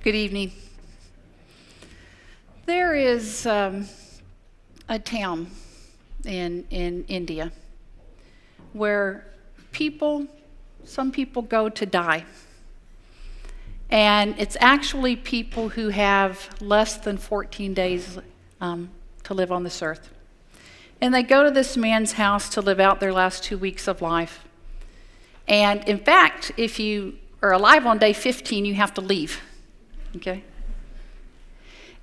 Good evening. There is a town in India where some people go to die. And it's actually people who have less than 14 days to live on this earth. And they go to this man's house to live out their last 2 weeks of life. And in fact, if you are alive on day 15, you have to leave, okay?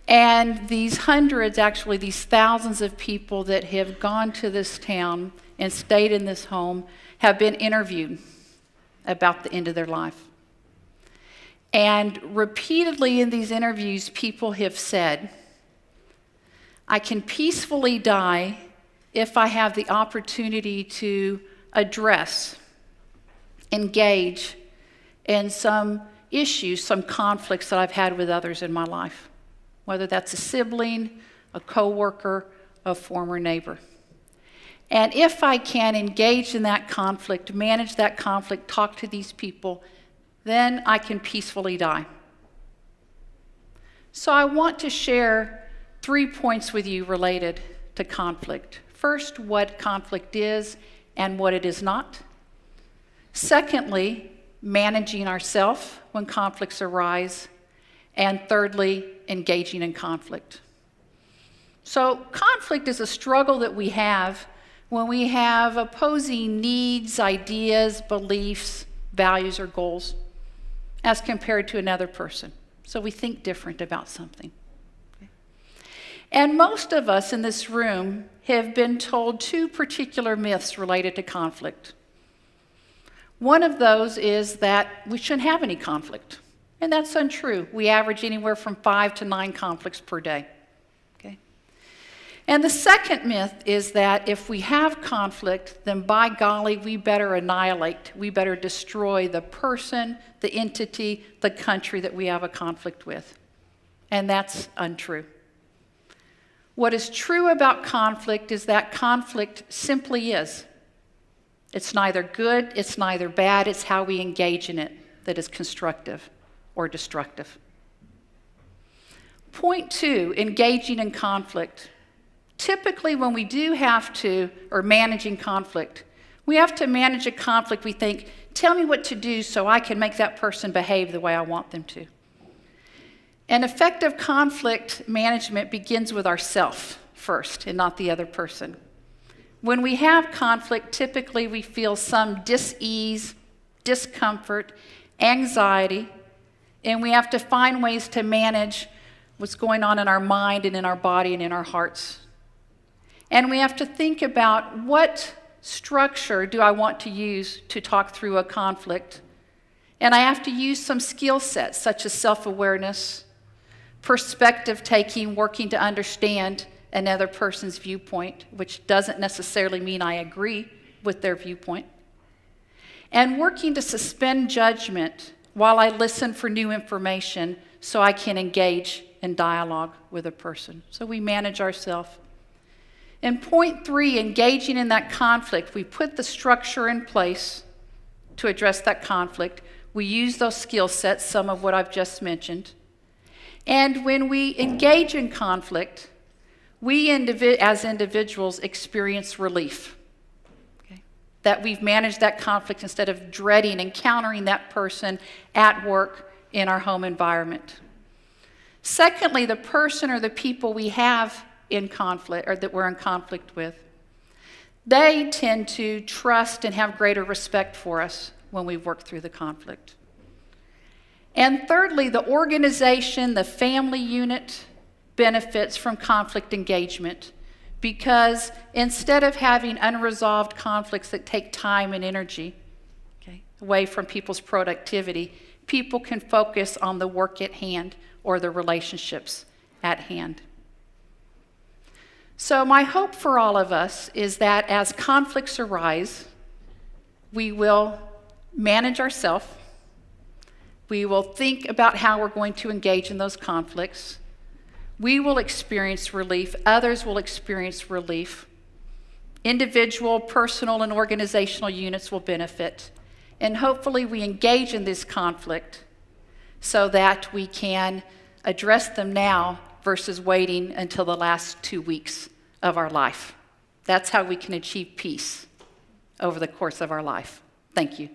And these thousands of people that have gone to this town and stayed in this home have been interviewed about the end of their life. And repeatedly in these interviews, people have said, I can peacefully die if I have the opportunity to address, engage in some issues, some conflicts that I've had with others in my life, whether that's a sibling, a coworker, a former neighbor. And if I can engage in that conflict, manage that conflict, talk to these people, then I can peacefully die. So I want to share 3 points with you related to conflict. First, what conflict is and what it is not. Secondly, managing ourselves when conflicts arise. And thirdly, engaging in conflict. So conflict is a struggle that we have when we have opposing needs, ideas, beliefs, values, or goals as compared to another person. So we think different about something. Okay. And most of us in this room have been told 2 particular myths related to conflict. One of those is that we shouldn't have any conflict. And that's untrue. We average anywhere from 5 to 9 conflicts per day. Okay? And the second myth is that if we have conflict, then by golly, we better annihilate, we better destroy the person, the entity, the country that we have a conflict with. And that's untrue. What is true about conflict is that conflict simply is. It's neither good, it's neither bad, it's how we engage in it that is constructive or destructive. Point 2, engaging in conflict. Typically when we do have to, or managing conflict, we have to manage a conflict, we think, tell me what to do so I can make that person behave the way I want them to. And effective conflict management begins with ourself first and not the other person. When we have conflict, typically we feel some dis-ease, discomfort, anxiety, and we have to find ways to manage what's going on in our mind and in our body and in our hearts. And we have to think about what structure do I want to use to talk through a conflict. And I have to use some skill sets such as self-awareness, perspective taking, working to understand another person's viewpoint, which doesn't necessarily mean I agree with their viewpoint, and working to suspend judgment while I listen for new information so I can engage in dialogue with a person. So we manage ourselves. And point 3, engaging in that conflict, we put the structure in place to address that conflict. We use those skill sets, some of what I've just mentioned. And when we engage in conflict, we as individuals experience relief. Okay? That we've managed that conflict instead of dreading encountering that person at work in our home environment. Secondly, the person or the people we have in conflict, or that we're in conflict with, they tend to trust and have greater respect for us when we work through the conflict. And thirdly, the organization, the family unit, benefits from conflict engagement because instead of having unresolved conflicts that take time and energy, okay, away from people's productivity, people can focus on the work at hand or the relationships at hand. So my hope for all of us is that as conflicts arise, we will manage ourselves, we will think about how we're going to engage in those conflicts, we will experience relief, others will experience relief, individual, personal, and organizational units will benefit, and hopefully we engage in this conflict so that we can address them now versus waiting until the last 2 weeks of our life. That's how we can achieve peace over the course of our life. Thank you.